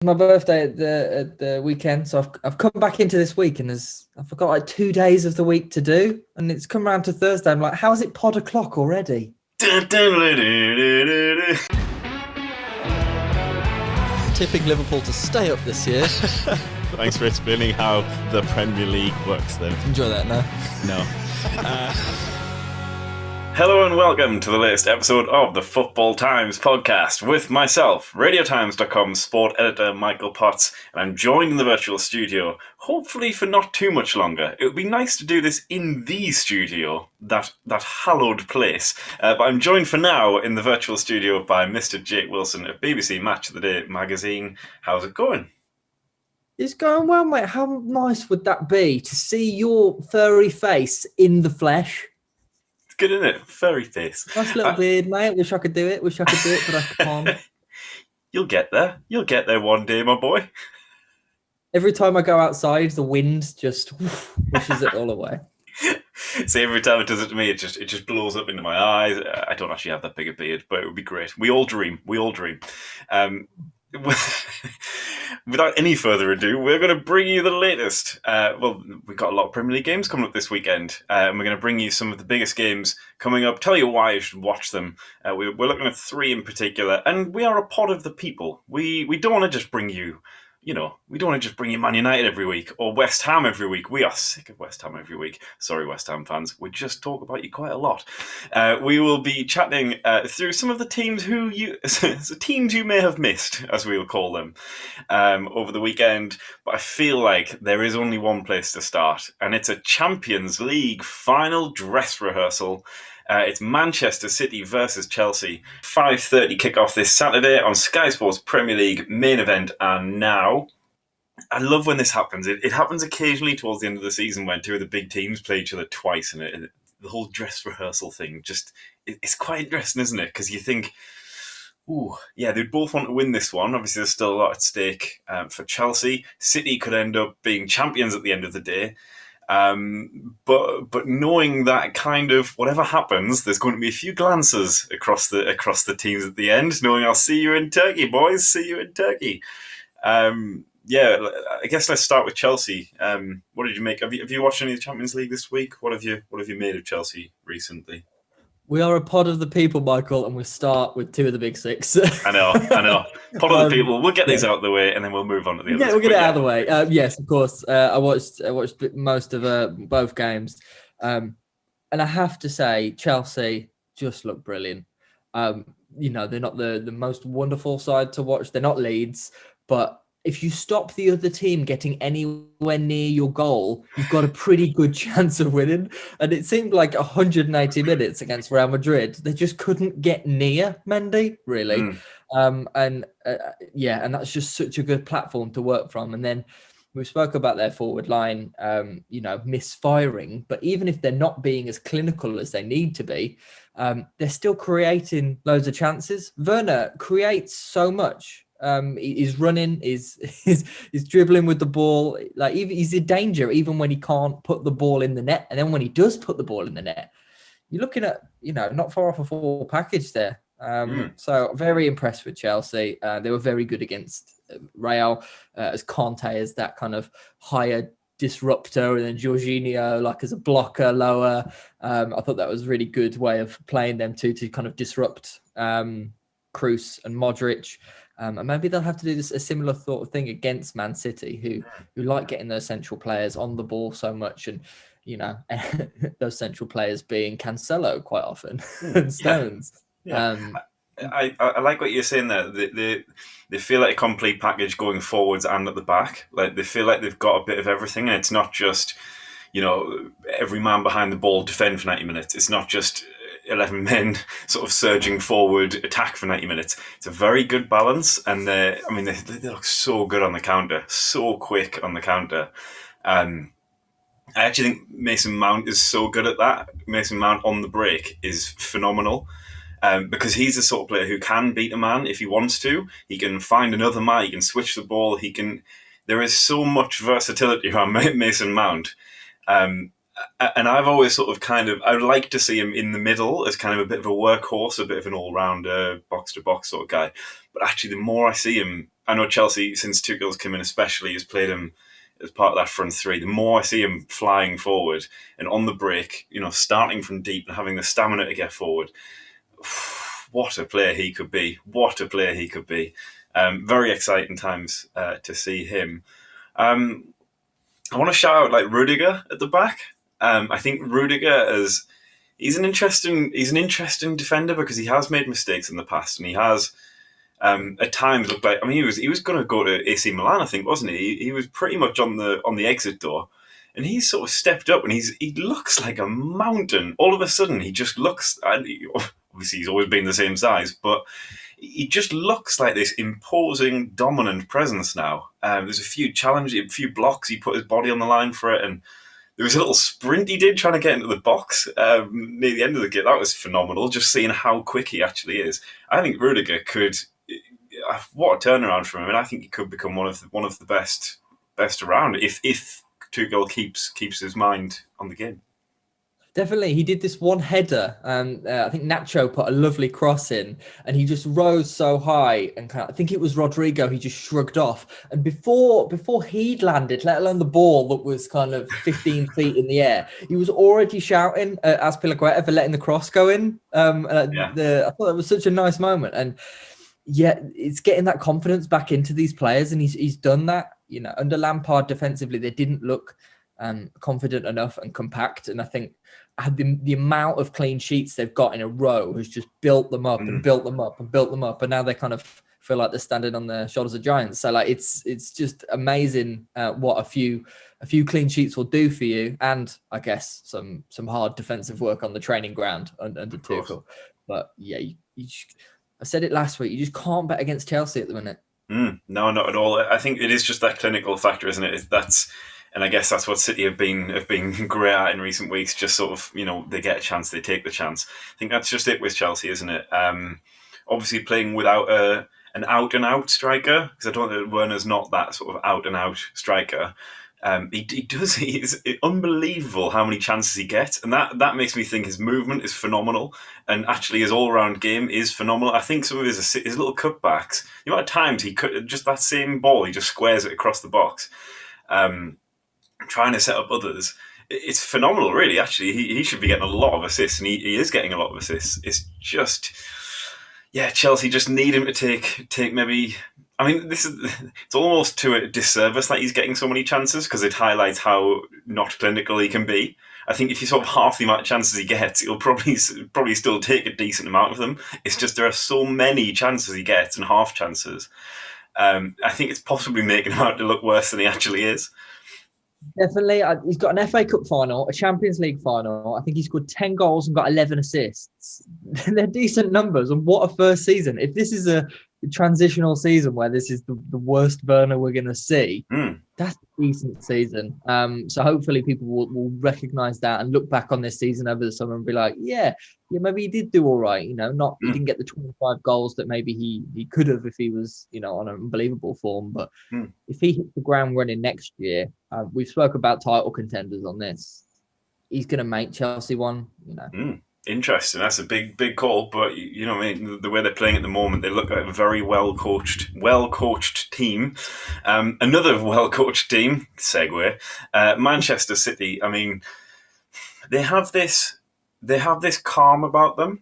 My birthday at the weekend, so I've come back into this week, and I've got like 2 days of the week to do, and it's come around to Thursday. I'm like, how is it pod o'clock already? Tipping Liverpool to stay up this year. Thanks for explaining how the Premier League works then. Enjoy that now. No. Hello and welcome to the latest episode of the Football Times podcast with myself, RadioTimes.com sport editor Michael Potts, and I'm joined in the virtual studio, hopefully for not too much longer. It would be nice to do this in the studio, that hallowed place, but I'm joined for now in the virtual studio by Mr. Jake Wilson of BBC Match of the Day magazine. How's it going? It's going well, mate. How nice would that be to see your furry face in the flesh? Good, isn't it? Furry face. Nice little beard, mate. Wish I could do it, but I can't. You'll get there. You'll get there one day, my boy. Every time I go outside, the wind just pushes it all away. See, every time it does it to me, it just blows up into my eyes. I don't actually have that big a beard, but it would be great. We all dream. Without any further ado, we're going to bring you the latest. We've got a lot of Premier League games coming up this weekend, and we're going to bring you some of the biggest games coming up, tell you why you should watch them. We're looking at three in particular, and we are a pod of the people. We don't want to just bring you, we don't want to just bring you Man United every week or West Ham every week. We are sick of West Ham every week. Sorry, West Ham fans. We just talk about you quite a lot. We will be chatting through some of the teams teams you may have missed, as we will call them, over the weekend. But I feel like there is only one place to start, and it's a Champions League final dress rehearsal. It's Manchester City versus Chelsea. 5:30 kickoff this Saturday on Sky Sports Premier League main event. And now, I love when this happens. It happens occasionally towards the end of the season when two of the big teams play each other twice, and the whole dress rehearsal thing it's quite interesting, isn't it? Because you think, they both want to win this one. Obviously, there's still a lot at stake for Chelsea. City could end up being champions at the end of the day. But knowing that kind of whatever happens, there's going to be a few glances across the teams at the end, knowing I'll see you in Turkey, boys. See you in Turkey. I guess let's start with Chelsea. What did you make? Have you watched any of the Champions League this week? What have you made of Chelsea recently? We are a pod of the people, Michael, and we start with two of the big six. I know. Pod of the people. We'll get these out of the way, and then we'll move on to the others. Yeah, we'll get it out of the way. Yes, of course. I watched most of both games, and I have to say, Chelsea just look brilliant. They're not the most wonderful side to watch. They're not Leeds, but if you stop the other team getting anywhere near your goal, you've got a pretty good chance of winning. And it seemed like 180 minutes against Real Madrid. They just couldn't get near Mendy, really. And that's just such a good platform to work from. And then we spoke about their forward line, misfiring. But even if they're not being as clinical as they need to be, they're still creating loads of chances. Werner creates so much. He's running, he's dribbling with the ball. Like he's a danger even when he can't put the ball in the net. And then when he does put the ball in the net, you're looking at not far off a full package there. So very impressed with Chelsea. They were very good against Real, as Conte as that kind of higher disruptor, and then Jorginho like as a blocker lower. I thought that was a really good way of playing them to kind of disrupt Kroos and Modric. And maybe they'll have to do a similar sort of thing against Man City, who like getting those central players on the ball so much, and those central players being Cancelo quite often and Stones. Yeah. I like what you're saying there. They feel like a complete package going forwards and at the back. Like they feel like they've got a bit of everything, and it's not just every man behind the ball defend for 90 minutes. It's not just 11 men sort of surging forward, attack for 90 minutes. It's a very good balance, and they look so good on the counter, so quick on the counter. I actually think Mason Mount is so good at that. Mason Mount on the break is phenomenal, because he's the sort of player who can beat a man if he wants to. He can find another man, he can switch the ball, there is so much versatility around Mason Mount. And I've always sort of I would like to see him in the middle as kind of a bit of a workhorse, a bit of an all-rounder, box-to-box sort of guy. But actually, the more I see him I know Chelsea, since Tuchel's come in especially, has played him as part of that front three. The more I see him flying forward and on the break, starting from deep and having the stamina to get forward, what a player he could be. What a player he could be. Very exciting times to see him. I want to shout out like Rudiger at the back. I think Rudiger he's an interesting defender because he has made mistakes in the past, and he has at times looked like, he was going to go to AC Milan, I think, wasn't he? He was pretty much on the exit door, and he's sort of stepped up, and he looks like a mountain. All of a sudden, he just looks. Obviously, he's always been the same size, but he just looks like this imposing, dominant presence now. There's a few challenges, a few blocks. He put his body on the line for it, and there was a little sprint he did trying to get into the box near the end of the game. That was phenomenal, just seeing how quick he actually is. I think Rudiger could. What a turnaround from him, and I think he could become one of the best around if Tuchel keeps his mind on the game. Definitely, he did this one header, and I think Nacho put a lovely cross in, and he just rose so high, and I think it was Rodrigo. He just shrugged off, and before he'd landed, let alone the ball that was kind of 15 feet in the air, he was already shouting at Azpilicueta for letting the cross go in. I thought that was such a nice moment, and yeah, it's getting that confidence back into these players, and he's done that. Under Lampard defensively, they didn't look confident enough and compact, and I think the amount of clean sheets they've got in a row has just built them up and built them up and built them up, and now they kind of feel like they're standing on the shoulders of giants. So like it's just amazing what a few clean sheets will do for you, and I guess some hard defensive work on the training ground under Tuchel. But yeah, I said it last week, you just can't bet against Chelsea at the minute. No, not at all. I think it is just that clinical factor, isn't it? And I guess that's what City have been great at in recent weeks. Just sort of, they get a chance, they take the chance. I think that's just it with Chelsea, isn't it? Obviously playing without an out-and-out striker, because I don't think Werner's not that sort of out-and-out striker. It's unbelievable how many chances he gets, and that makes me think his movement is phenomenal, and actually his all-round game is phenomenal. I think some of his little cutbacks, the amount of times he could just that same ball, he just squares it across the box. Trying to set up others, it's phenomenal, really. Actually, he should be getting a lot of assists, and he is getting a lot of assists. It's just, Chelsea just need him to take maybe. It's almost to a disservice that he's getting so many chances, because it highlights how not clinical he can be. I think if you sort of half the amount of chances he gets, he'll probably still take a decent amount of them. It's just there are so many chances he gets and half chances. I think it's possibly making him out to look worse than he actually is. Definitely. He's got an FA Cup final, a Champions League final. I think he scored 10 goals and got 11 assists. They're decent numbers. And what a first season. If this is a transitional season where this is the worst Werner we're going to see, that's a decent season. So hopefully people will recognise that and look back on this season over the summer and be like, yeah, maybe he did do all right. He didn't get the 25 goals that maybe he could have if he was, on an unbelievable form. But if he hits the ground running next year, we've spoke about title contenders on this. He's going to make Chelsea one. Interesting. That's a big call, but the way they're playing at the moment, they look like a very well coached team. Another well coached team. Segue. Manchester City. They have this calm about them.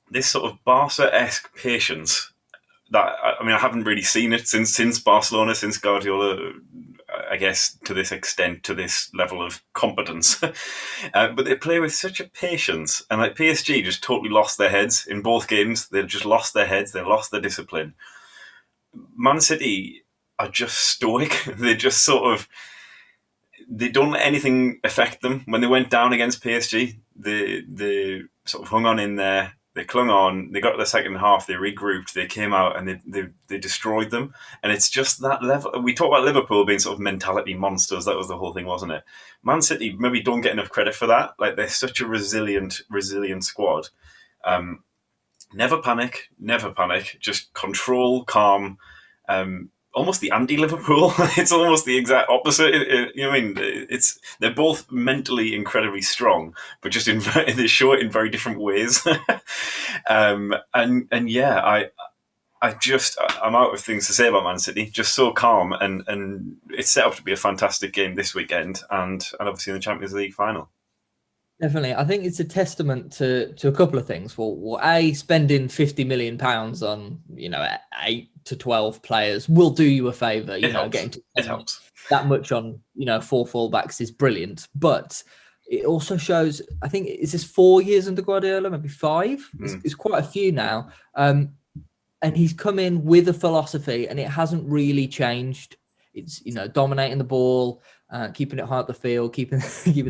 This sort of Barca-esque patience that I haven't really seen it since Barcelona, since Guardiola. I guess to this extent, to this level of competence. But they play with such a patience. And like PSG just totally lost their heads in both games. They've just lost their heads. They've lost their discipline. Man City are just stoic. They just they don't let anything affect them. When they went down against PSG, they sort of hung on in there. They clung on, they got to the second half, they regrouped, they came out and they destroyed them. And it's just that level. We talk about Liverpool being sort of mentality monsters. That was the whole thing, wasn't it? Man City maybe don't get enough credit for that. Like, they're such a resilient squad. Never panic. Just control, calm. Almost the anti-Liverpool. It's almost the exact opposite. They're both mentally incredibly strong, but just they show it in very different ways. I I'm out of things to say about Man City. Just so calm, and it's set up to be a fantastic game this weekend, and obviously in the Champions League final. Definitely. I think it's a testament to a couple of things. Well, spending £50 million on, 8 to 12 players will do you a favour. Getting to it helps. That much on, 4 fullbacks is brilliant. But it also shows, I think, is this 4 years under Guardiola, maybe 5? It's quite a few now. And he's come in with a philosophy, and it hasn't really changed. It's, dominating the ball, keeping it high up the field, keeping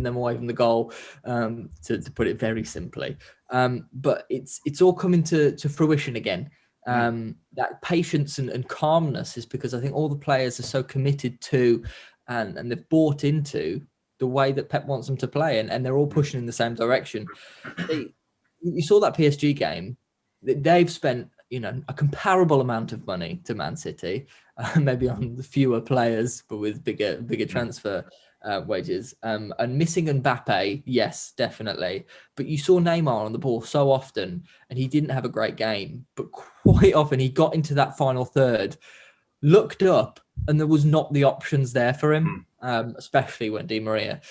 them away from the goal, to put it very simply. But it's all coming to fruition again. That patience and calmness is because I think all the players are so committed to and they've bought into the way that Pep wants them to play, and they're all pushing in the same direction. You saw that PSG game. They've spent a comparable amount of money to Man City, maybe on the fewer players, but with bigger transfer wages. And missing Mbappe, yes, definitely. But you saw Neymar on the ball so often, and he didn't have a great game. But quite often he got into that final third, looked up, and there was not the options there for him, especially when Di Maria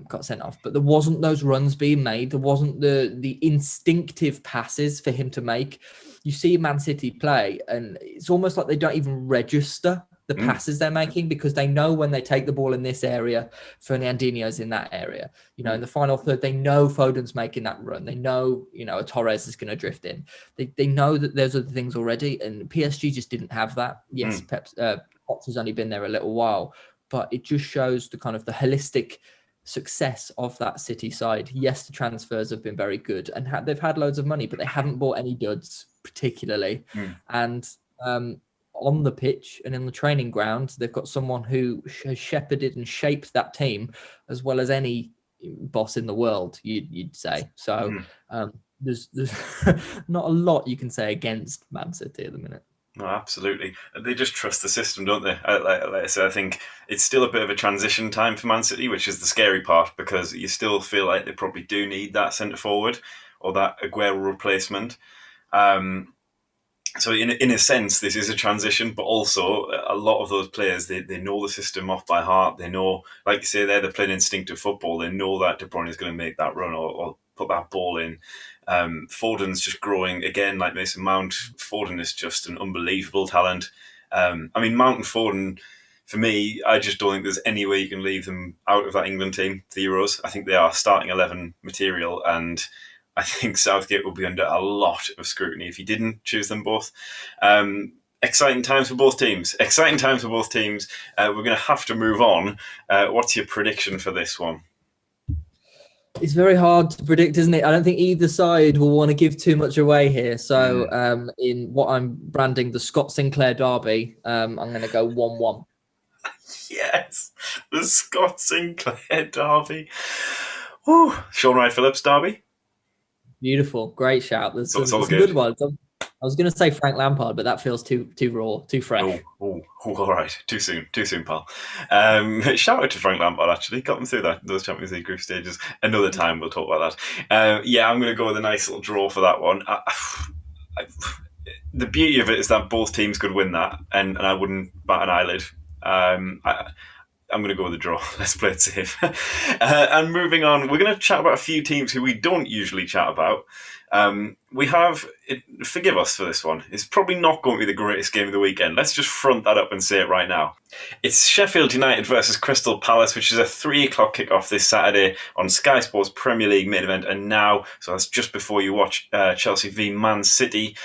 got sent off. But there wasn't those runs being made. There wasn't the instinctive passes for him to make. You see Man City play, and it's almost like they don't even register the passes they're making, because they know when they take the ball in this area, Fernandinho's in that area. In the final third, they know Foden's making that run. They know, a Torres is going to drift in. They know that there's other things already, and PSG just didn't have that. Yes, Poch has only been there a little while, but it just shows the kind of the holistic success of that City side. Yes, the transfers have been very good, and they've had loads of money, but they haven't bought any duds particularly. And on the pitch and in the training ground, they've got someone who has shepherded and shaped that team as well as any boss in the world, you'd say. So there's not a lot you can say against Man City at the minute. No, absolutely. They just trust the system, don't they? Like I said, I think it's still a bit of a transition time for Man City, which is the scary part, because you still feel like they probably do need that centre forward or that Aguero replacement. So in a sense, this is a transition, but also a lot of those players, they know the system off by heart. They know, like you say, they're playing instinctive football. They know that De Bruyne is going to make that run or put that ball in. Foden's just growing again, like Mason Mount. Foden is just an unbelievable talent. Mount and Foden, for me, I just don't think there's any way you can leave them out of that England team, the Euros. I think they are starting 11 material, and I think Southgate will be under a lot of scrutiny if he didn't choose them both. Exciting times for both teams. We're going to have to move on. What's your prediction for this one? It's very hard to predict, isn't it? I don't think either side will want to give too much away here. So in what I'm branding the Scott Sinclair derby, I'm going to go 1-1. Yes, the Scott Sinclair derby. Ooh, Sean Wright-Phillips derby. Beautiful, great shout. There's some good. Good ones. I was going to say Frank Lampard, but that feels too raw, too fresh. Oh, all right. Too soon, pal. Shout out to Frank Lampard, actually. Got them through those Champions League group stages. Another time we'll talk about that. I'm going to go with a nice little draw for that one. The beauty of it is that both teams could win that, and I wouldn't bat an eyelid. I'm going to go with a draw. Let's play it safe. And moving on, we're going to chat about a few teams who we don't usually chat about. We have, forgive us for this one, it's probably not going to be the greatest game of the weekend. Let's just front that up and say it right now. It's Sheffield United versus Crystal Palace, which is a 3:00 kickoff this Saturday on Sky Sports Premier League main event. And now, so that's just before you watch Chelsea v Man City.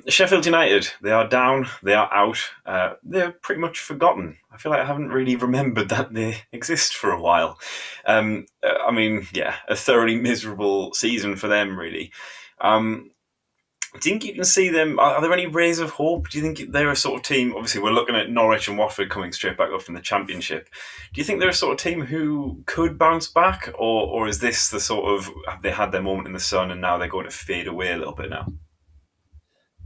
Sheffield United, they are down, they are out, they're pretty much forgotten. I feel like I haven't really remembered that they exist for a while. A thoroughly miserable season for them, really. Do you think you can see them? Are there any rays of hope? Do you think they're a sort of team? Obviously, we're looking at Norwich and Watford coming straight back up from the Championship. Do you think they're a sort of team who could bounce back? Or is this the sort of, have they had their moment in the sun and now they're going to fade away a little bit now?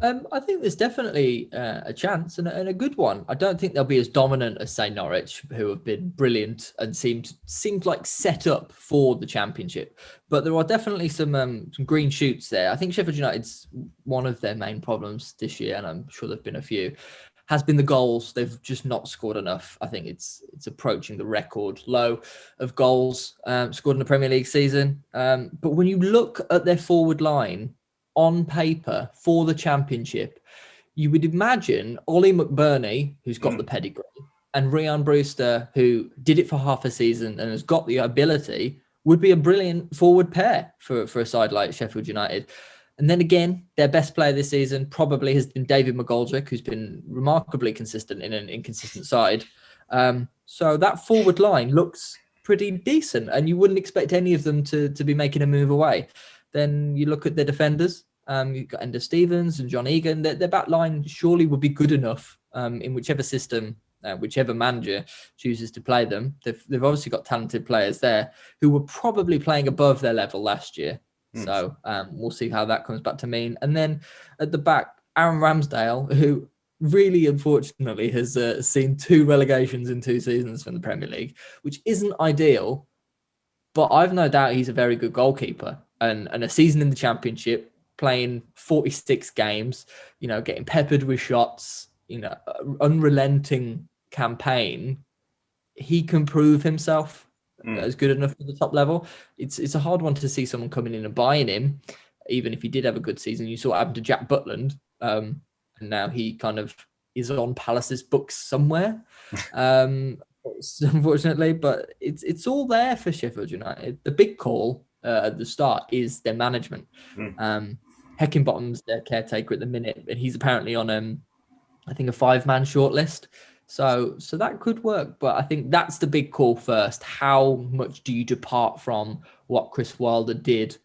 I think there's definitely a chance and a good one. I don't think they'll be as dominant as, say, Norwich, who have been brilliant and seemed like set up for the Championship. But there are definitely some green shoots there. I think Sheffield United's one of their main problems this year, and I'm sure there've been a few, has been the goals. They've just not scored enough. I think it's approaching the record low of goals scored in the Premier League season. But when you look at their forward line, on paper for the Championship, you would imagine Ollie McBurney, who's got the pedigree, and Ryan Brewster, who did it for half a season and has got the ability, would be a brilliant forward pair for a side like Sheffield United. And then again, their best player this season probably has been David McGoldrick, who's been remarkably consistent in an inconsistent side. So that forward line looks pretty decent, and you wouldn't expect any of them to be making a move away. Then you look at the defenders. You've got Ender Stevens and John Egan. Their back line surely would be good enough in whichever system, whichever manager chooses to play them. They've obviously got talented players there who were probably playing above their level last year. So we'll see how that comes back to mean. And then at the back, Aaron Ramsdale, who really unfortunately has seen 2 relegations in 2 seasons from the Premier League, which isn't ideal. But I've no doubt he's a very good goalkeeper. And a season in the Championship, playing 46 games, getting peppered with shots, unrelenting campaign, he can prove himself as good enough at the top level. It's a hard one to see someone coming in and buying him, even if he did have a good season. You saw what happened to Jack Butland, and now he kind of is on Palace's books somewhere. Unfortunately, but it's all there for Sheffield United. The big call at the start is their management. Heckingbottom's their caretaker at the minute, and he's apparently on I think a 5-man shortlist. So that could work, but I think that's the big call first. How much do you depart from what Chris Wilder did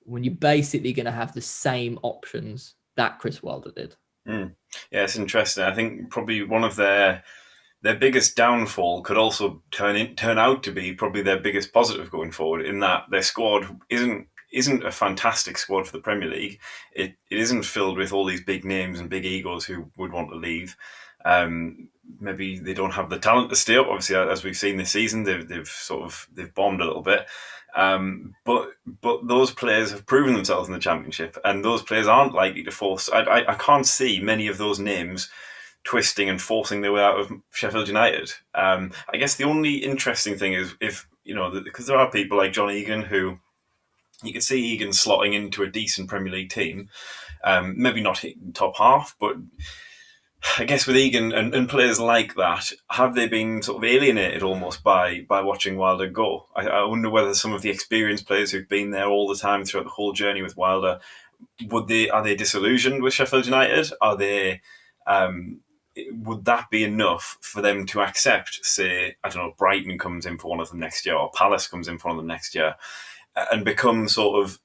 when you're basically going to have the same options that Chris Wilder did? Yeah, it's interesting. I think probably one of their biggest downfall could also turn out to be probably their biggest positive going forward, in that their squad isn't a fantastic squad for the Premier League. It isn't filled with all these big names and big egos who would want to leave. Maybe they don't have the talent to stay up. Obviously, as we've seen this season, they've bombed a little bit. But those players have proven themselves in the Championship, and those players aren't likely to force. I can't see many of those names twisting and forcing their way out of Sheffield United. I guess the only interesting thing is because there are people like John Egan who you could see Egan slotting into a decent Premier League team. Maybe not top half, but I guess with Egan and players like that, have they been sort of alienated almost by watching Wilder go? I wonder whether some of the experienced players who've been there all the time throughout the whole journey with Wilder, are they disillusioned with Sheffield United? Are they? Would that be enough for them to accept, say, I don't know, Brighton comes in for one of them next year, or Palace comes in for one of them next year, and become sort of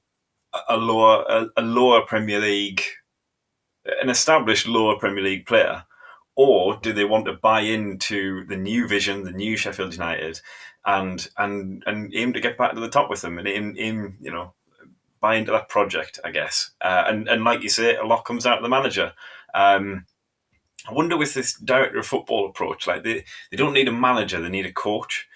a lower Premier League, an established lower Premier League player? Or do they want to buy into the new vision, the new Sheffield United, and aim to get back to the top with them, and aim buy into that project, I guess. And like you say, a lot comes out of the manager. I wonder with this director of football approach, like they don't need a manager, they need a coach.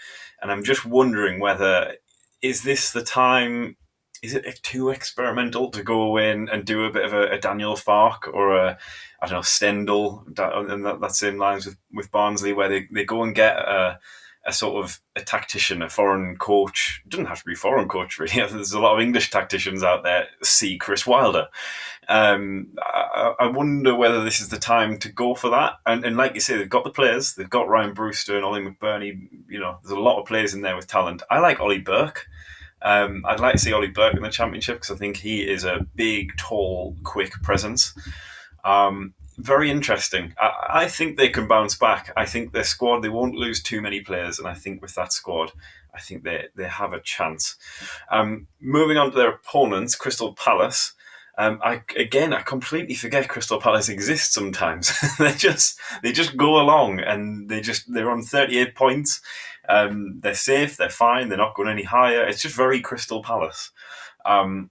And I'm just wondering whether, is this the time, is it too experimental to go in and do a bit of a Daniel Farke or a, I don't know, Stendhal, and that's in lines with Barnsley, where they go and get a sort of a tactician, a foreign coach. It doesn't have to be a foreign coach, really. There's a lot of English tacticians out there. See Chris Wilder. I wonder whether this is the time to go for that. And like you say, they've got the players. They've got Ryan Brewster and Ollie McBurney. There's a lot of players in there with talent. I like Ollie Burke. I'd like to see Ollie Burke in the Championship because I think he is a big, tall, quick presence. Very interesting. I think they can bounce back. I think their squad, they won't lose too many players, and I think with that squad, I think they have a chance. Moving on to their opponents, Crystal Palace. I completely forget Crystal Palace exists sometimes. they just go along, and they're on 38 points. They're safe, they're fine, they're not going any higher. It's just very Crystal Palace. I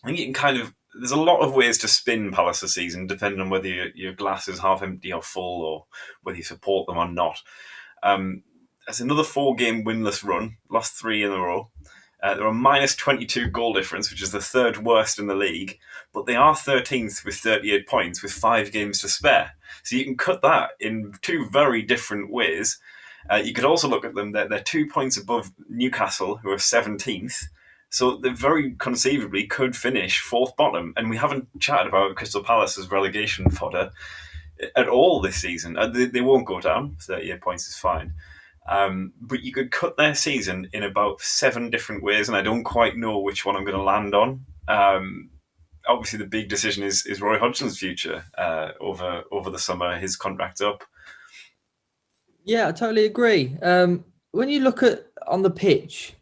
think you can kind of there's a lot of ways to spin Palace this season, depending on whether your glass is half empty or full, or whether you support them or not. There's another 4-game winless run, lost 3 in a row. They're a minus 22 goal difference, which is the third worst in the league, but they are 13th with 38 points with 5 games to spare. So you can cut that in 2 very different ways. You could also look at them, they're 2 points above Newcastle, who are 17th. So they very conceivably could finish 4th bottom. And we haven't chatted about Crystal Palace's relegation fodder at all this season. They won't go down, 38 points is fine. But you could cut their season in about 7 different ways, and I don't quite know which one I'm going to land on. Obviously, the big decision is Roy Hodgson's future over the summer. His contract's up. Yeah, I totally agree. When you look at on the pitch,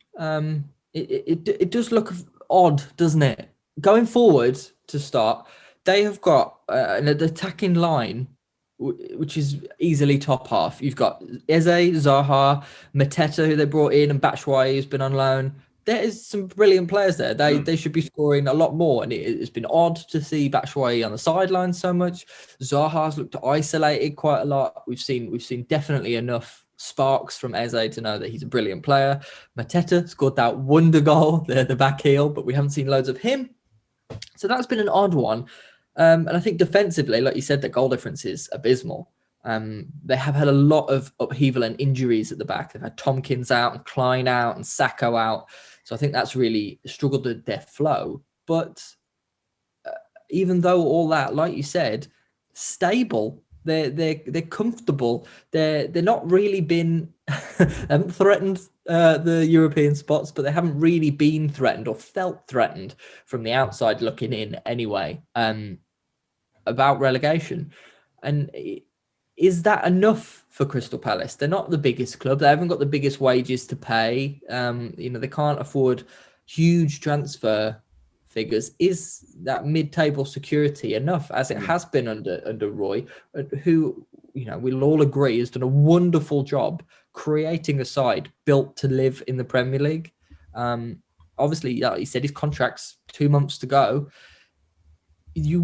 it does look odd, doesn't it? Going forward to start, they have got an attacking line which is easily top half. You've got Eze, Zaha, Mateta, who they brought in, and Batshuayi, who's been on loan. There is some brilliant players there. They should be scoring a lot more, and it's been odd to see Batshuayi on the sidelines so much. Zaha's looked isolated quite a lot. We've seen definitely enough sparks from Eze to know that he's a brilliant player. Mateta scored that wonder goal, the back heel, but we haven't seen loads of him. So that's been an odd one. And I think defensively, like you said, the goal difference is abysmal. They have had a lot of upheaval and injuries at the back. They've had Tompkins out and Klein out and Sacco out. So I think that's really struggled with their flow. But even though all that, like you said, stable, they're comfortable. They're not really been haven't threatened the European spots, but they haven't really been threatened or felt threatened from the outside looking in anyway. About relegation. And is that enough for Crystal Palace? They're not the biggest club. They haven't got the biggest wages to pay. They can't afford huge transfer figures. Is that mid-table security enough, as it has been under Roy, who, we'll all agree has done a wonderful job creating a side built to live in the Premier League? Obviously, he said his contract's 2 months to go. You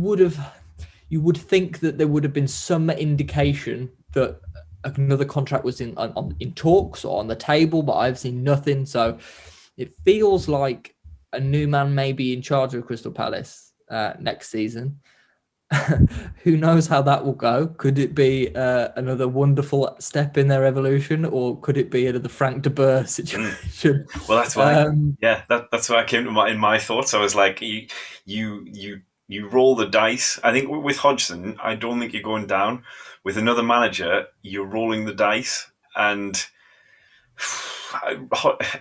would think that there would have been some indication that another contract was in talks or on the table, but I've seen nothing. So it feels like a new man may be in charge of Crystal Palace next season. Who knows how that will go? Could it be another wonderful step in their evolution, or could it be another Frank de Boer situation? Well, that's why. That's why I came to in my thoughts. I was like, you roll the dice. I think with Hodgson, I don't think you're going down. With another manager, you're rolling the dice, and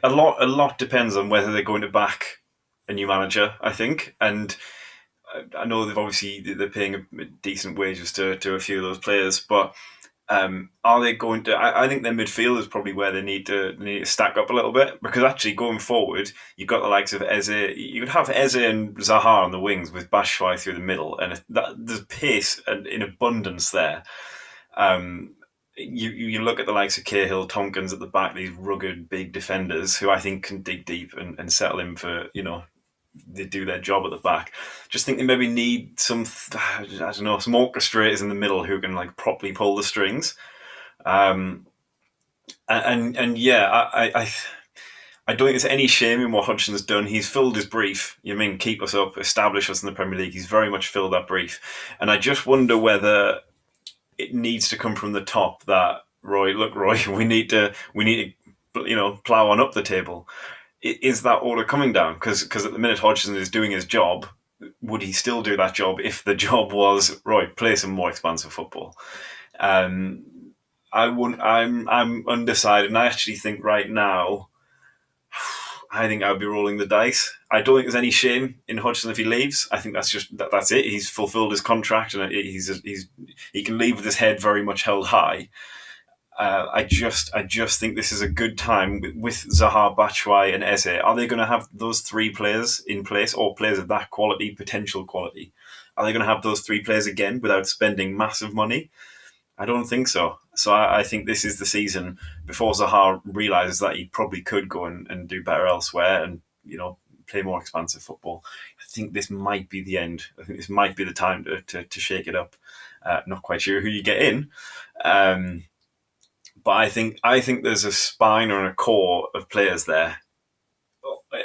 a lot depends on whether they're going to back a new manager, I think. And I know they're paying decent wages to a few of those players, but are they going to? I think their midfield is probably where they need to stack up a little bit, because actually going forward, you've got the likes of Eze. You could have Eze and Zaha on the wings with Batshuayi through the middle, and there's pace and in abundance there. You look at the likes of Cahill, Tompkins at the back, these rugged big defenders who I think can dig deep and settle in for they do their job at the back. Just think they maybe need some orchestrators in the middle who can properly pull the strings. I don't think there's any shame in what Hodgson's done. He's filled his brief. Keep us up, establish us in the Premier League. He's very much filled that brief. And I just wonder whether it needs to come from the top that, Roy, we need to plough on up the table. Is that order coming down? Because at the minute Hodgson is doing his job, would he still do that job if the job was, right, play some more expansive football? I'm undecided, and I actually think right now, I think I'd be rolling the dice. I don't think there's any shame in Hodgson if he leaves. I think that's it. He's fulfilled his contract, and he can leave with his head very much held high. I just think this is a good time with Zaha, Batshuayi and Eze. Are they going to have those 3 players in place, or players of that quality, potential quality? Are they going to have those 3 players again without spending massive money? I don't think so. So I think this is the season before Zaha realises that he probably could go and do better elsewhere, and play more expansive football. I think this might be the end. I think this might be the time to shake it up. Not quite sure who you get in, but I think there's a spine or a core of players there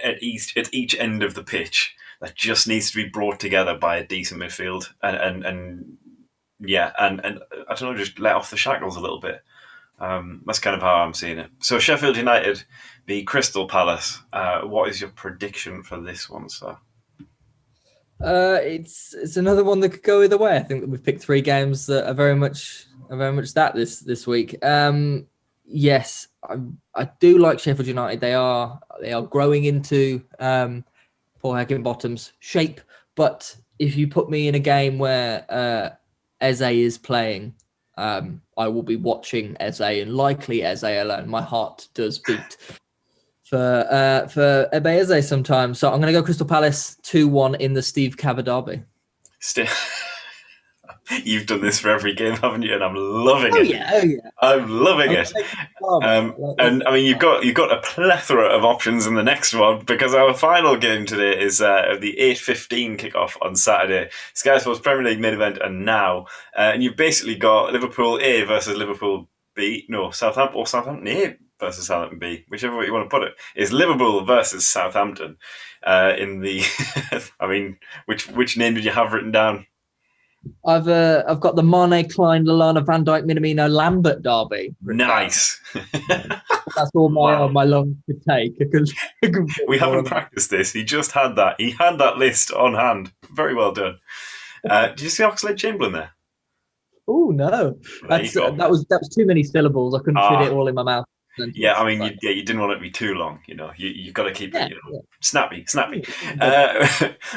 at each end of the pitch that just needs to be brought together by a decent midfield and I don't know, just let off the shackles a little bit. That's kind of how I'm seeing it. So Sheffield United v Crystal Palace. What is your prediction for this one, sir? It's another one that could go either way. I think that we've picked 3 games that are very much that this week. Yes, I do like Sheffield United. They are growing into Paul Heckingbottom's shape. But if you put me in a game where Eze is playing, I will be watching Eze, and likely Eze alone. My heart does beat for Eze sometimes. So I'm going to go Crystal Palace 2-1 in the Steve Cavett derby. You've done this for every game, haven't you? And I'm loving it. Oh yeah. I'm loving it. And I mean, you've got a plethora of options in the next one, because our final game today is the 8:15 kickoff on Saturday. Sky Sports Premier League main event, and now, and you've basically got Liverpool A versus Liverpool B. No, Southampton A versus Southampton B, whichever way you want to put it. Is Liverpool versus Southampton in the? I mean, which name did you have written down? I've got the Mane, Klein, Lallana, Van Dijk, Minamino, Lambert derby. Nice. That's all my long could take. We haven't practiced this. He just had that. He had that list on hand. Very well done. Did you see Oxlade-Chamberlain there? Oh no, that was too many syllables. I couldn't fit it all in my mouth. Yeah, I mean, you didn't want it to be too long. You know, you've got to keep it snappy.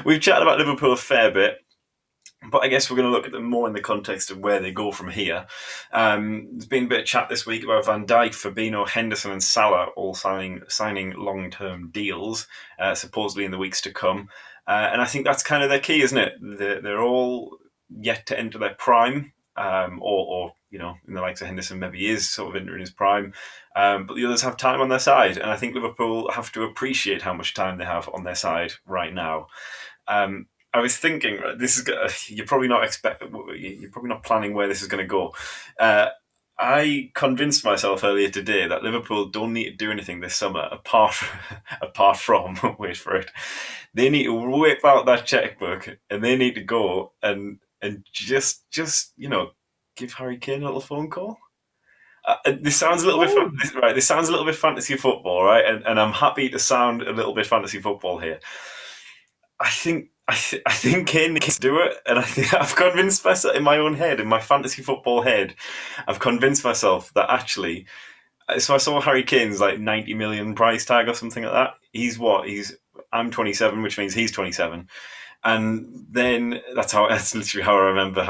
We've chatted about Liverpool a fair bit, but I guess we're going to look at them more in the context of where they go from here. There's been a bit of chat this week about Van Dijk, Fabinho, Henderson and Salah all signing long-term deals, supposedly in the weeks to come. And I think that's kind of their key, isn't it? They're all yet to enter their prime, or you know, in the likes of Henderson, maybe he is sort of entering his prime. But the others have time on their side. And I think Liverpool have to appreciate how much time they have on their side right now. I was thinking, you're probably not planning where this is going to go. I convinced myself earlier today that Liverpool don't need to do anything this summer apart from wait for it. They need to whip out that checkbook and they need to go and just give Harry Kane a little phone call. This sounds a little bit right. This sounds a little bit fantasy football, right? And I'm happy to sound a little bit fantasy football here. I think Kane can do it, and I think I've convinced myself in my own head, in my fantasy football head, I've convinced myself that actually. So I saw Harry Kane's like 90 million price tag or something like that. I'm 27, which means he's 27, and then that's literally how I remember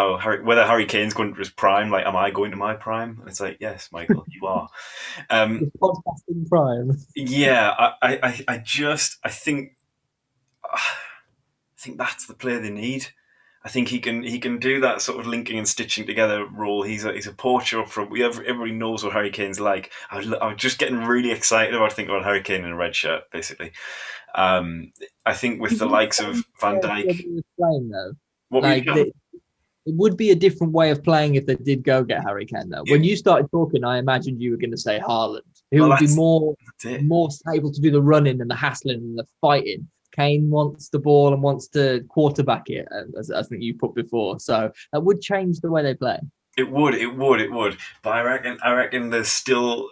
whether Harry Kane's going to his prime. Like, am I going to my prime? And it's like, yes, Michael, you are. Podcasting prime. Yeah, I think that's the player they need. I think he can do that sort of linking and stitching together role. He's a poacher up front. Everybody knows what Harry Kane's like. I was just getting really excited about thinking about Harry Kane in a red shirt, basically. I think with the likes of Van Dijk, it would be a different way of playing if they did go get Harry Kane, though. Yeah. When you started talking, I imagined you were going to say Haaland, who would be more able to do the running and the hassling and the fighting. Kane wants the ball and wants to quarterback it, as I think you put before. So that would change the way they play. It would. But I reckon there's still,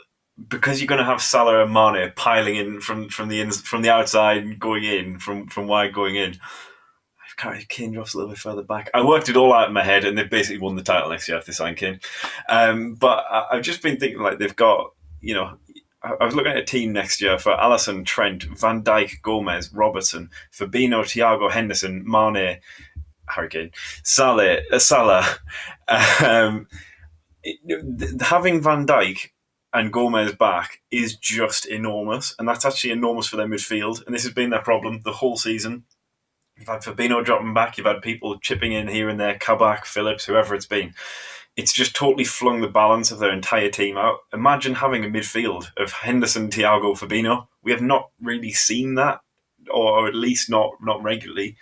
because you're going to have Salah and Mane piling in from the outside going in, from wide going in. Kane drops a little bit further back. I worked it all out in my head, and they've basically won the title next year if they sign Kane. But I've just been thinking, like, they've got, you know. I was looking at a team next year for Alisson, Trent, Van Dijk, Gomez, Robertson, Fabinho, Thiago, Henderson, Mane, Harry Kane, Salah. Having Van Dijk and Gomez back is just enormous, and that's actually enormous for their midfield. And this has been their problem the whole season. You've had Fabinho dropping back, you've had people chipping in here and there, Kabak, Phillips, whoever it's been. It's just totally flung the balance of their entire team out. Imagine having a midfield of Henderson, Thiago, Fabinho. We have not really seen that or at least not regularly.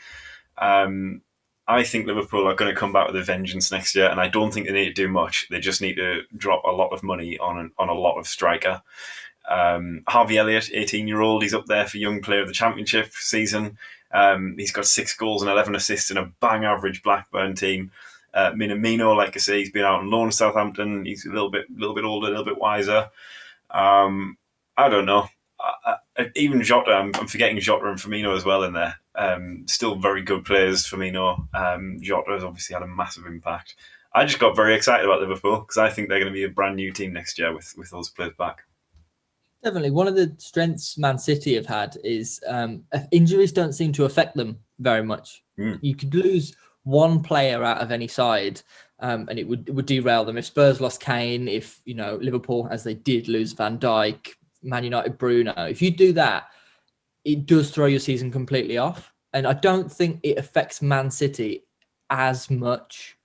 I think Liverpool are going to come back with a vengeance next year, and I don't think they need to do much. They just need to drop a lot of money on a lot of striker. Harvey Elliott, 18-year-old, he's up there for Young Player of the Championship season. He's got 6 goals and 11 assists in a bang average Blackburn team. Minamino, like I say, he's been out on loan to Southampton. He's a little bit older, a little bit wiser. I don't know. Even Jota, I'm forgetting Jota and Firmino as well in there. Still very good players, Firmino. Jota has obviously had a massive impact. I just got very excited about Liverpool because I think they're going to be a brand new team next year with those players back. Definitely. One of the strengths Man City have had is injuries don't seem to affect them very much. You could lose one player out of any side and it would derail them. If Spurs lost Kane, if Liverpool, as they did, lose Van Dijk, Man United Bruno, if you do that, it does throw your season completely off. And I don't think it affects Man City as much.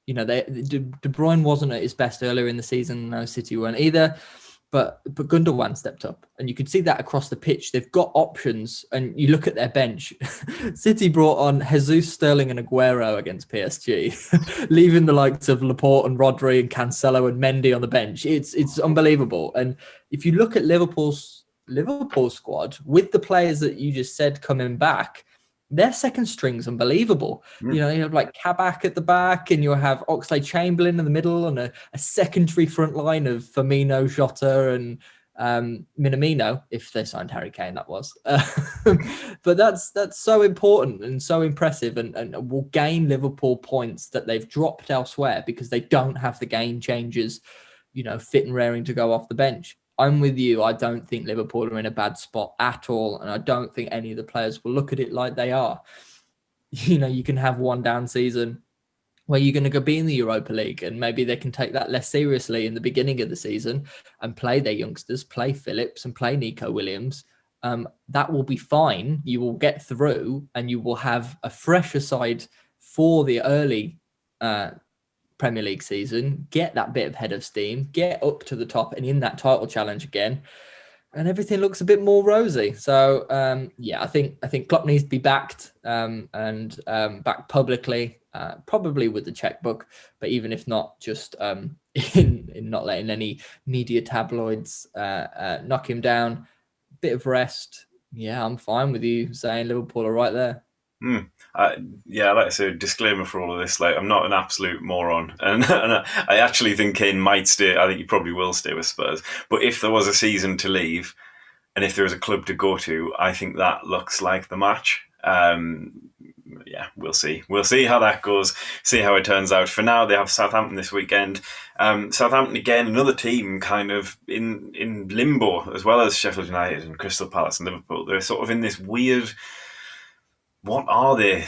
De Bruyne wasn't at his best earlier in the season. No, City weren't either. But Gundogan stepped up, and you could see that across the pitch. They've got options, and you look at their bench. City brought on Jesus, Sterling, and Aguero against PSG, leaving the likes of Laporte and Rodri and Cancelo and Mendy on the bench. It's unbelievable. And if you look at Liverpool squad with the players that you just said coming back, their second string's unbelievable. You have like Kabak at the back, and you'll have Oxlade-Chamberlain in the middle, and a secondary front line of Firmino, Jota, and Minamino, if they signed Harry Kane, that was. But that's so important and so impressive, and will gain Liverpool points that they've dropped elsewhere because they don't have the game changers, fit and raring to go off the bench. I'm with you. I don't think Liverpool are in a bad spot at all. And I don't think any of the players will look at it like they are. You can have one down season where you're going to go be in the Europa League, and maybe they can take that less seriously in the beginning of the season and play their youngsters, play Phillips and play Nico Williams. That will be fine. You will get through, and you will have a fresher side for the early Premier League season, get that bit of head of steam, get up to the top and in that title challenge again, and everything looks a bit more rosy. So I think Klopp needs to be backed and backed publicly, probably with the checkbook, but even if not, just in not letting any media tabloids knock him down. Bit of rest. Yeah, I'm fine with you saying Liverpool are right there. Like I say, disclaimer for all of this, like, I'm not an absolute moron, and I actually think Kane might stay. I think he probably will stay with Spurs, but if there was a season to leave and if there was a club to go to, I think that looks like the match. We'll see how that goes, see how it turns out. For now, they have Southampton this weekend. Southampton, again, another team kind of in limbo, as well as Sheffield United and Crystal Palace and Liverpool. They're sort of in this weird, what are they?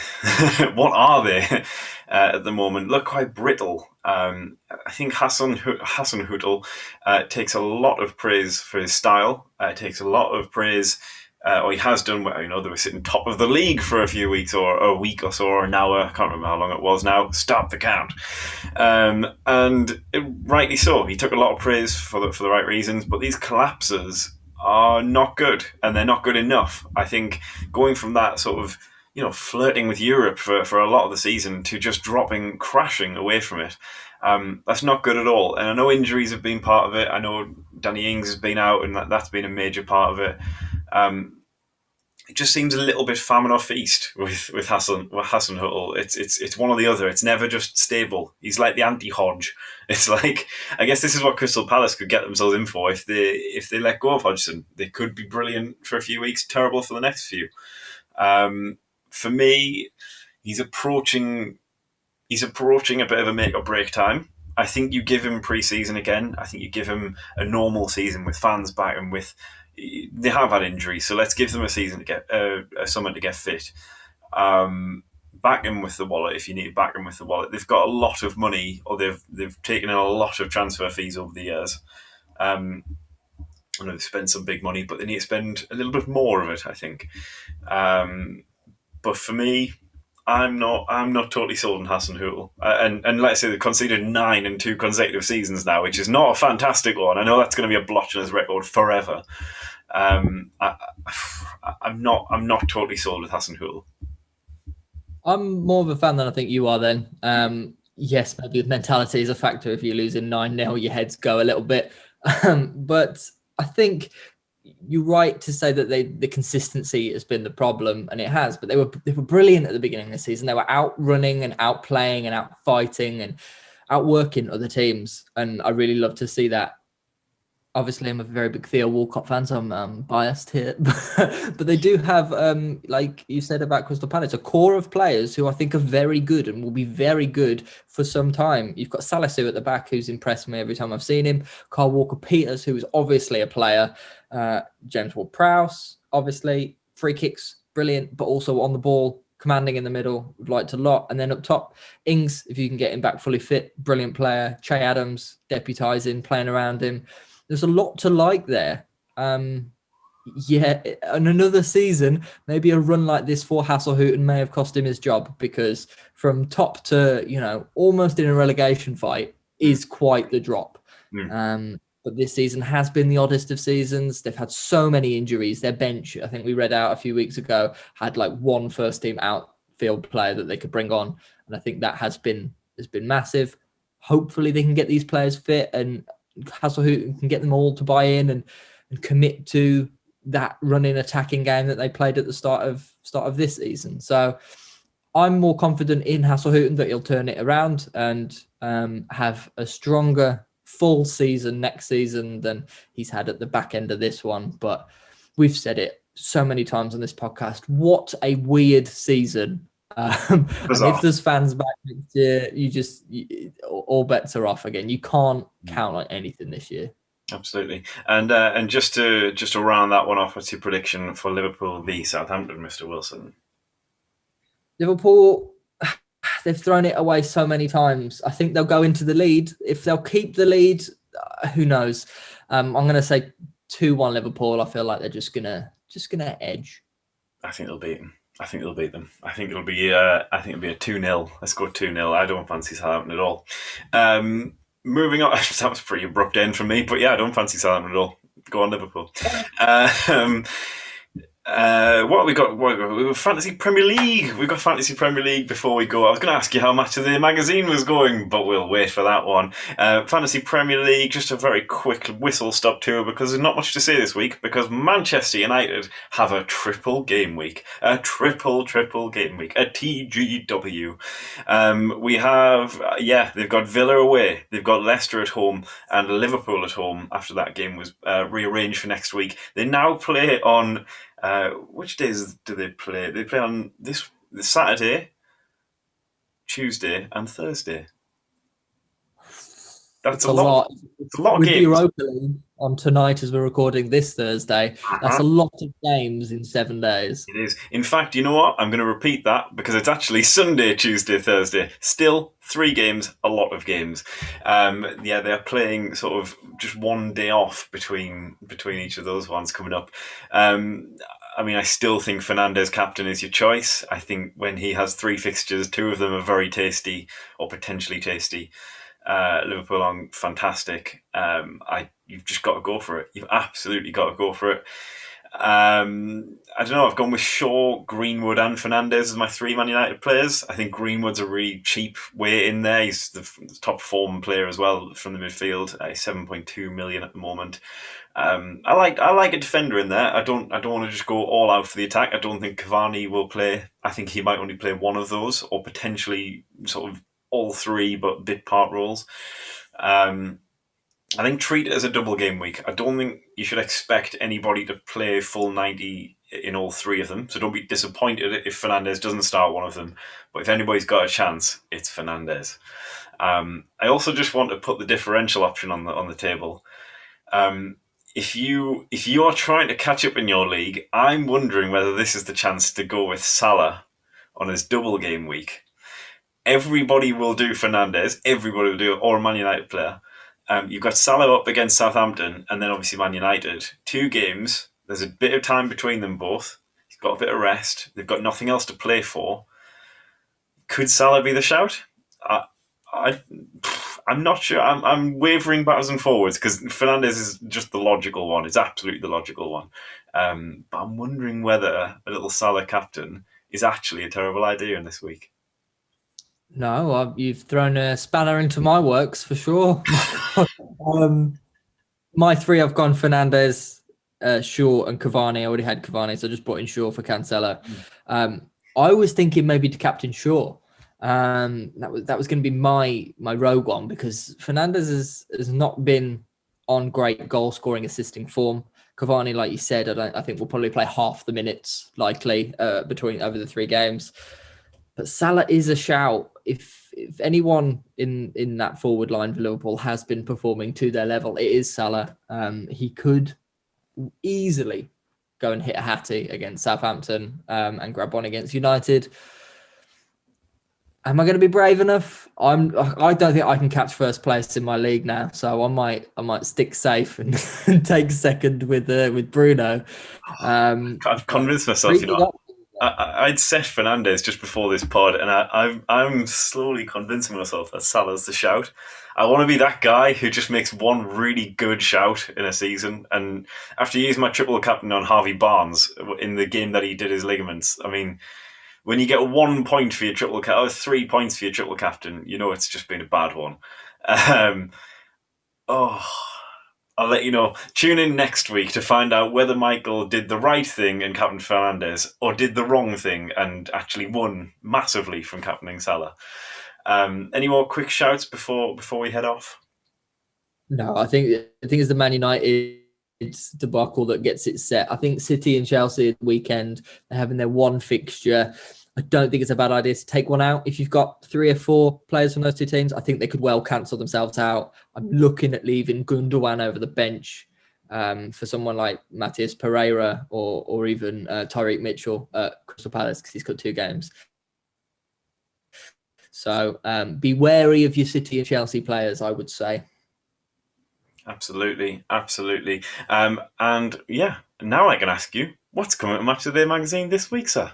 What are they at the moment? Look quite brittle. I think Hassan Hüttl takes a lot of praise for his style. Takes a lot of praise, or he has done. They were sitting top of the league for a few weeks, or a week or so, or an hour. I can't remember how long it was now. Stop the count. Rightly so. He took a lot of praise for the right reasons, but these collapses are not good, and they're not good enough. I think going from that sort of flirting with Europe for a lot of the season to just crashing away from it. That's not good at all. And I know injuries have been part of it. I know Danny Ings has been out, and that's been a major part of it. It just seems a little bit famine or feast with Hassan Hüttl. It's one or the other. It's never just stable. He's like the anti-Hodge. It's like, I guess this is what Crystal Palace could get themselves in for if they let go of Hodgson. They could be brilliant for a few weeks, terrible for the next few. For me, he's approaching a bit of a make or break time. I think you give him pre-season again. I think you give him a normal season with fans back, and they have had injuries, so let's give them a season to get a summer to get fit. Back him with the wallet if you need to back him with the wallet. They've got a lot of money, or they've taken in a lot of transfer fees over the years. I know they've spent some big money, but they need to spend a little bit more of it, I think. But for me, I'm not totally sold on Hassan Hüttl. And let's say they've conceded 9 in 2 consecutive seasons now, which is not a fantastic one. I know that's going to be a blotch on his record forever. I'm not totally sold with Hasenhüttl. I'm more of a fan than I think you are then. Yes, maybe mentality is a factor. If you're losing 9-0, your heads go a little bit. But I think you're right to say that the consistency has been the problem, and it has. But they were brilliant at the beginning of the season. They were outrunning and outplaying and outfighting and outworking other teams, and I really love to see that. Obviously, I'm a very big Theo Walcott fan, so I'm biased here. But they do have, like you said about Crystal Palace, a core of players who I think are very good and will be very good for some time. You've got Salisu at the back, who's impressed me every time I've seen him. Carl Walker-Peters, who is obviously a player. James Ward-Prowse, obviously. Free kicks, brilliant, but also on the ball, commanding in the middle. We've liked a lot. And then up top, Ings, if you can get him back fully fit, brilliant player. Che Adams, deputising, playing around him. There's a lot to like there. Yeah, and another season, maybe a run like this for Hasenhüttl may have cost him his job, because from top to, almost in a relegation fight is quite the drop. But this season has been the oddest of seasons. They've had so many injuries. Their bench, I think we read out a few weeks ago, had like one first team outfield player that they could bring on. And I think that has been massive. Hopefully they can get these players fit, and Hasenhüttl can get them all to buy in and commit to that running attacking game that they played at the start of this season. So I'm more confident in Hasenhüttl that he'll turn it around and have a stronger full season next season than he's had at the back end of this one. But we've said it so many times on this podcast. What a weird season. And if there's fans back next year, all bets are off again. You can't count on anything this year. Absolutely. And just to round that one off, what's your prediction for Liverpool v Southampton, Mr. Wilson? Liverpool, they've thrown it away so many times. I think they'll go into the lead. If they'll keep the lead, who knows? I'm going to say 2-1 Liverpool. I feel like they're just gonna edge. I think they'll beat them. I think they'll beat them. I think it'll be a 2-0. Let's go 2-0. I don't fancy Southampton at all. Moving on, that was a pretty abrupt end from me, but yeah, I don't fancy Southampton at all. Go on, Liverpool. What have we got? We've got Fantasy Premier League. We've got Fantasy Premier League before we go. I was going to ask you how Match of the Magazine was going, but we'll wait for that one. Fantasy Premier League, just a very quick whistle-stop tour, because there's not much to say this week, because Manchester United have a triple game week. A triple game week. A TGW. We have, they've got Villa away, they've got Leicester at home, and Liverpool at home after that game was rearranged for next week. They now play on... which days do they play? They play on this Saturday, Tuesday, and Thursday. That's a lot. It's a lot of games. With Europa League on tonight as we're recording this Thursday, that's a lot of games in 7 days. It is. In fact, you know what? I'm going to repeat that, because it's actually Sunday, Tuesday, Thursday. Still 3 games, a lot of games. They're playing sort of just one day off between each of those ones coming up. I still think Fernandes captain is your choice. I think when he has 3 fixtures, 2 of them are very tasty or potentially tasty. Liverpool on fantastic. You've just got to go for it. You've absolutely got to go for it. I don't know. I've gone with Shaw, Greenwood, and Fernandes as my 3 Man United players. I think Greenwood's a really cheap way in there. He's the top form player as well from the midfield. 7.2 million at the moment. I like a defender in there. I don't want to just go all out for the attack. I don't think Cavani will play. I think he might only play one of those, or potentially sort of all 3, but bit part roles. I think treat it as a double game week. I don't think you should expect anybody to play full 90 in all 3 of them. So don't be disappointed if Fernandes doesn't start one of them. But if anybody's got a chance, it's Fernandes. I also just want to put the differential option on the table. If you are trying to catch up in your league, I'm wondering whether this is the chance to go with Salah on his double game week. Everybody will do Fernandes. Everybody will do it, or a Man United player. You've got Salah up against Southampton, and then obviously Man United. 2 games. There's a bit of time between them both. He's got a bit of rest. They've got nothing else to play for. Could Salah be the shout? I'm not sure. I'm wavering backwards and forwards because Fernandes is just the logical one. It's absolutely the logical one. But I'm wondering whether a little Salah captain is actually a terrible idea in this week. No, you've thrown a spanner into my works for sure. My three, I've gone Fernandes, Shaw, and Cavani. I already had Cavani, so I just brought in Shaw for Cancelo. I was thinking maybe to captain Shaw. That was going to be my rogue one because Fernandes has not been on great goal scoring assisting form. Cavani, like you said, I think will probably play half the minutes likely between over the 3 games. But Salah is a shout. If anyone in that forward line for Liverpool has been performing to their level, it is Salah. He could easily go and hit a hattie against Southampton and grab one against United. Am I going to be brave enough? I don't think I can catch first place in my league now, so I might stick safe and take second with Bruno. I've convinced myself. I'd set Fernandes just before this pod, and I'm slowly convincing myself that Salah's the shout. I want to be that guy who just makes one really good shout in a season. And after using my triple captain on Harvey Barnes in the game that he did his ligaments, I mean, when you get 1 point for your triple captain, or 3 points for your triple captain, you know it's just been a bad one. I'll let you know. Tune in next week to find out whether Michael did the right thing and captained Fernandes or did the wrong thing and actually won massively from captaining Salah. Any more quick shouts before we head off? No, I think it's the Man United debacle that gets it set. I think City and Chelsea at the weekend, they're having their one fixture. I don't think it's a bad idea to take one out. If you've got 3 or 4 players from those 2 teams, I think they could well cancel themselves out. I'm looking at leaving Gundogan over the bench for someone like Matheus Pereira or even Tyreek Mitchell at Crystal Palace because he's got 2 games. So be wary of your City and Chelsea players, I would say. Absolutely. And yeah, now I can ask you, what's coming at Match of the Day magazine this week, sir?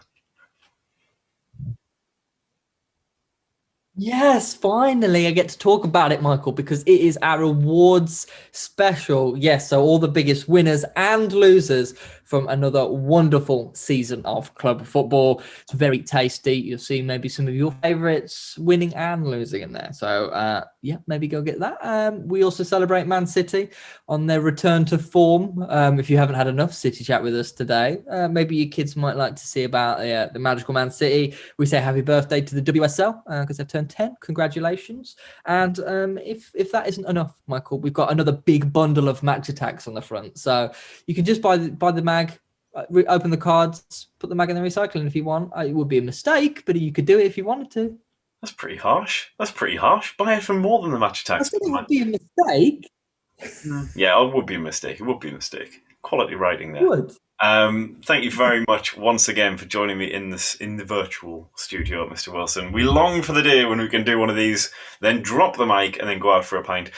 Yes, finally I get to talk about it, Michael, because it is our awards special. Yes, so all the biggest winners and losers from another wonderful season of club football. It's very tasty. You'll see maybe some of your favourites winning and losing in there. So, yeah, maybe go get that. We also celebrate Man City on their return to form. If you haven't had enough City chat with us today, maybe your kids might like to see about the magical Man City. We say happy birthday to the WSL because they've turned 10. Congratulations. And if that isn't enough, Michael, we've got another big bundle of match attacks on the front. So you can just buy the mag, open the cards, put the mag in the recycling if you want. It would be a mistake, but you could do it if you wanted to. That's pretty harsh. Buy it for more than the match attacks. I think it would be a mistake. Yeah, it would be a mistake. Quality writing there. It would. Thank you very much once again for joining me in the virtual studio, Mr. Wilson. We long for the day when we can do one of these, then drop the mic and then go out for a pint.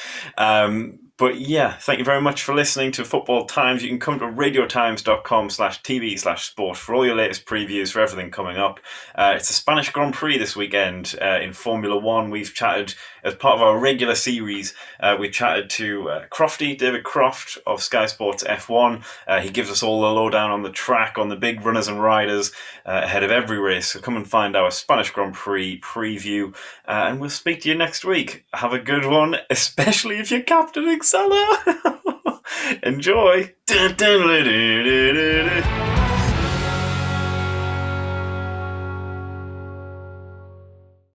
But yeah, thank you very much for listening to Football Times. You can come to radiotimes.com/TV/sport for all your latest previews for everything coming up. It's the Spanish Grand Prix this weekend in Formula One. We've chatted as part of our regular series. We chatted to David Croft of Sky Sports F1. He gives us all the lowdown on the track, on the big runners and riders ahead of every race. So come and find our Spanish Grand Prix preview. And we'll speak to you next week. Have a good one, especially if you're captaining Salah. Enjoy.